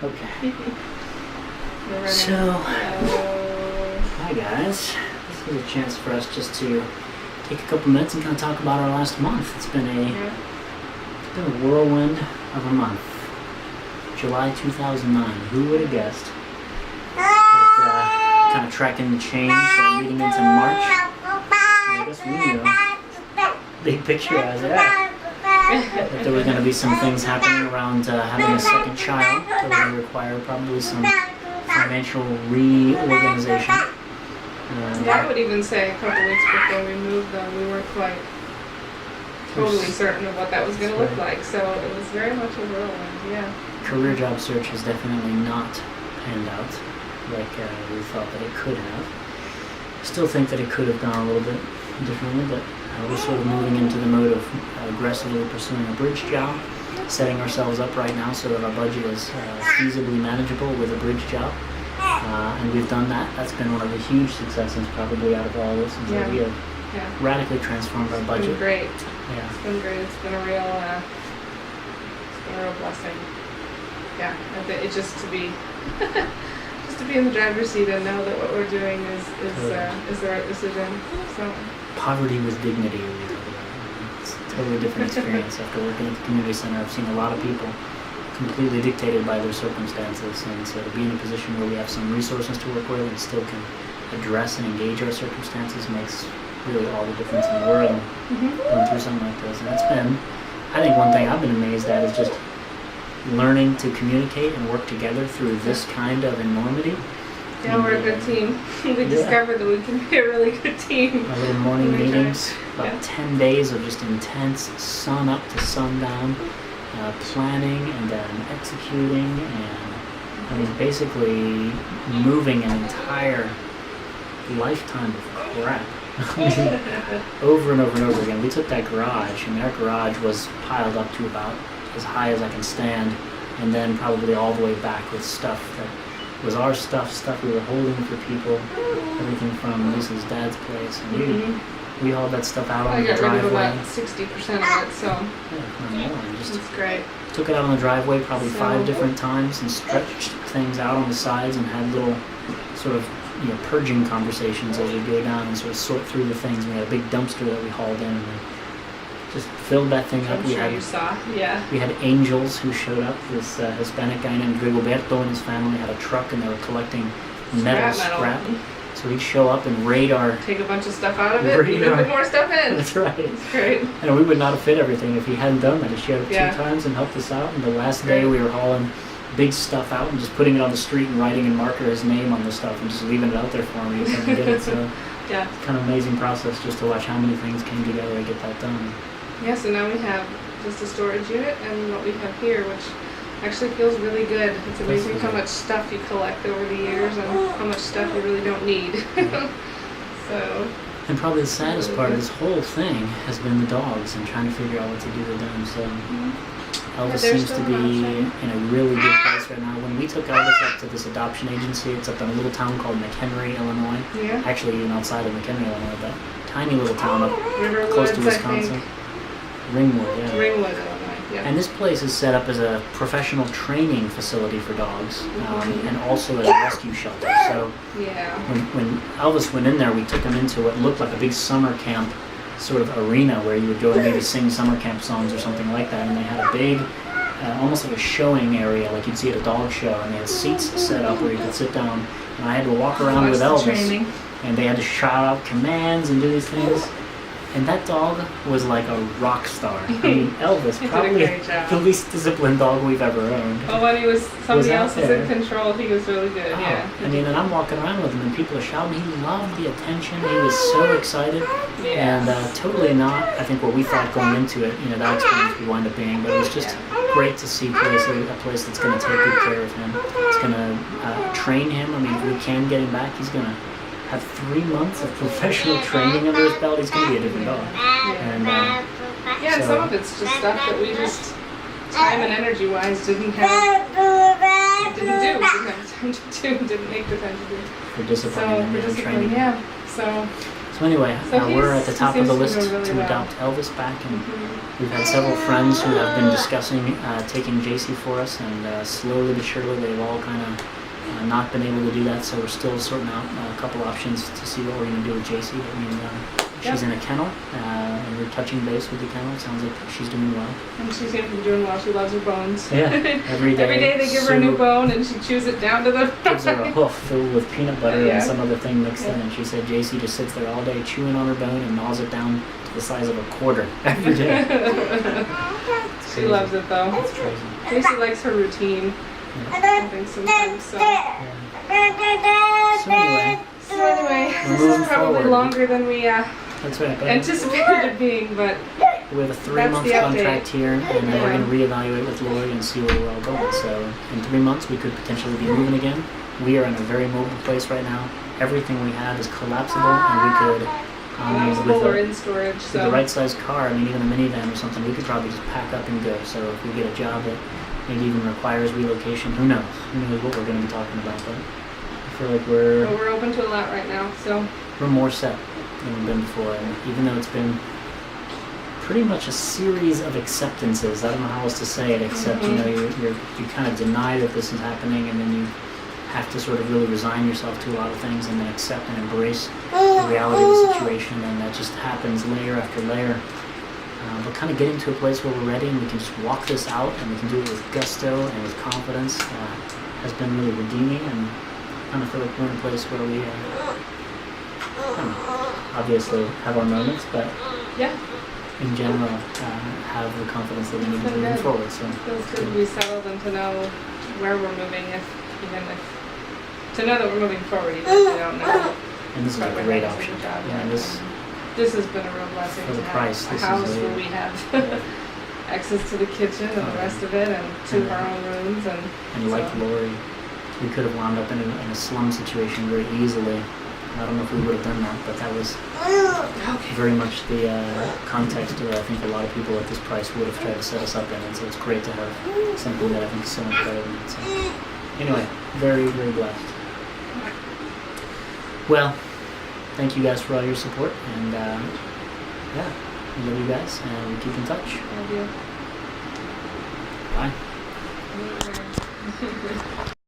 Okay. So, hi guys. This is a chance for us just to take a couple minutes and kind of talk about our last month. It's been a whirlwind of a month. July 2009. Who would have guessed? That, kind of tracking the change leading into March. I guess we knew. Big picture as that. That there were going to be some things happening around having a second child that were going to require probably some financial reorganization. I would even say a couple weeks before we moved, though, we weren't quite totally certain of what that was going to look like. So it was very much a whirlwind, yeah. Career job search has definitely not panned out like we thought that it could have. Still think that it could have gone a little bit differently, but we're sort of moving into the mode of aggressively pursuing a bridge job, setting ourselves up right now so that our budget is feasibly manageable with a bridge job. And we've done that. That's been one of the huge successes probably out of all this. And so we have radically transformed our budget. It's been great. Yeah. It's been great. It's been a real blessing. Yeah. It just to be in the driver's seat and know that what we're doing is the right decision. So. Poverty with dignity. It's a totally different experience. After working at the community center, I've seen a lot of people completely dictated by their circumstances, and so to be in a position where we have some resources to work with and still can address and engage our circumstances makes really all the difference in the world going through something like this. And that's been, I think one thing I've been amazed at is just learning to communicate and work together through this kind of enormity. Yeah, we're a good team. We discovered that we can be a really good team. Our little morning meetings, about 10 days of just intense sun up to sundown, planning and then executing, and I mean basically moving an entire lifetime of crap. Over and over and over again. We took that garage, and our garage was piled up to about as high as I can stand, and then probably all the way back with stuff that was our stuff we were holding for people, everything from Lisa's dad's place, and we hauled that stuff out on the driveway. I got rid of about 60% of it, so it's great. Took it out on the driveway probably 5 different times and stretched things out on the sides and had little sort of purging conversations as we go down and sort of sort through the things. We had a big dumpster that we hauled in and just filled that thing up. You saw, We had angels who showed up. This Hispanic guy named Rigoberto and his family had a truck, and they were collecting metal scrap. So he'd show up and raid our... Take a bunch of stuff out of it, and put more stuff in. That's right. It's great. And we would not have fit everything if he hadn't done that. He showed up 2 times and helped us out, and the last day we were hauling big stuff out and just putting it on the street and writing in marker his name on the stuff and just leaving it out there for me until he did it. So it's kind of an amazing process just to watch how many things came together to get that done. Yeah, so now we have just a storage unit and what we have here, which actually feels really good. It's amazing how much stuff you collect over the years and how much stuff you really don't need. So. And probably the saddest part of this whole thing has been the dogs and trying to figure out what to do with them. So Elvis seems to be in a really good place right now. When we took Elvis up to this adoption agency, it's up in a little town called McHenry, Illinois. Yeah. Actually, even outside of McHenry, Illinois, but tiny little town up close to Wisconsin. Ringwood, Ringwood, Illinois. Yeah. And this place is set up as a professional training facility for dogs, and also as a rescue shelter. So when Elvis went in there, we took him into what looked like a big summer camp sort of arena where you would go and maybe sing summer camp songs or something like that. And they had a big, almost like a showing area, like you'd see at a dog show. And they had seats set up where you could sit down. And I had to walk around with Elvis, and they had to shout out commands and do these things. And that dog was like a rock star. I mean, Elvis, probably the least disciplined dog we've ever owned. Oh, when somebody else was in control, he was really good, I mean, and I'm walking around with him, and people are shouting. He loved the attention. He was so excited. And totally not, I think, what we thought going into it, that experience would wind up being. But it was just great to see a place that's going to take good care of him. It's going to train him. I mean, if we can get him back, he's going to have 3 months of professional training under his belt. He's going to be a different dog. And some of it's just stuff that we just time and energy wise didn't make the time to do. For discipline and training. So So anyway, So we're at the he top of the seems to list be doing to really well. adopt Elvis back, and Mhm. we've had several friends who have been discussing taking JC for us, and slowly but surely they've all kind of not been able to do that, so we're still sorting out a couple options to see what we're going to do with JC. I mean, she's in a kennel, and we're touching base with the kennel. It sounds like she's doing well. And she seems to be doing well. She loves her bones. Yeah, every day. Every day they give her a new bone and she chews it down to the Gives her a hoof filled with peanut butter Yeah. and some other thing mixed in, Yeah. and she said JC just sits there all day chewing on her bone and gnaws it down to the size of a quarter every day. It's She crazy. loves it though. It's crazy. Casey likes her routine. Yeah. I think sometimes so. Yeah. So anyway, So anyway, We're this moving is probably forward. longer than we that's right. But anticipated it being, but we have a That's 3-month the update. contract here, and then we're Yeah. going to reevaluate with Lori and see where we're all going. So in 3 months, we could potentially be moving again. We are in a very mobile place right now. Everything we have is collapsible, and we could, collapsible or with in storage. the So right size car, I mean, even a minivan or something, we could probably just pack up and go. So if we get a job that maybe even requires relocation, who knows? Who knows what we're going to be talking about? But I feel like but we're open to a lot right now. So we're more set than we've been before, and even though it's been pretty much a series of acceptances, I don't know how else to say it, except you know you kind of deny that this is happening, and then you have to sort of really resign yourself to a lot of things, and then accept and embrace the reality of the situation, and that just happens layer after layer. But kind of getting to a place where we're ready and we can just walk this out, and we can do it with gusto and with confidence, has been really redeeming, and I kind of feel like we're in a place where we I don't know, obviously have our moments, but yeah, in general have the confidence that we need to Feel move good. forward. So it feels good to be settled and to know where we're moving, to know that we're moving forward, even if we don't know. and this is But a we're great managing option. the job, Yeah, yeah. this This has been a real blessing For the to price, have a this is house a- where we have yeah. access to the kitchen and the rest of it, and two of our own rooms, and like so- Lori, we could have wound up in a slum situation very easily. I don't know if we would have done that, but that was very much the context where I think a lot of people at this price would have tried to set us up in, and so it's great to have something that I think is so much better than that. So anyway, very, very blessed. Well, thank you guys for all your support, and yeah, we love you guys, and we keep in touch. Love you. Bye.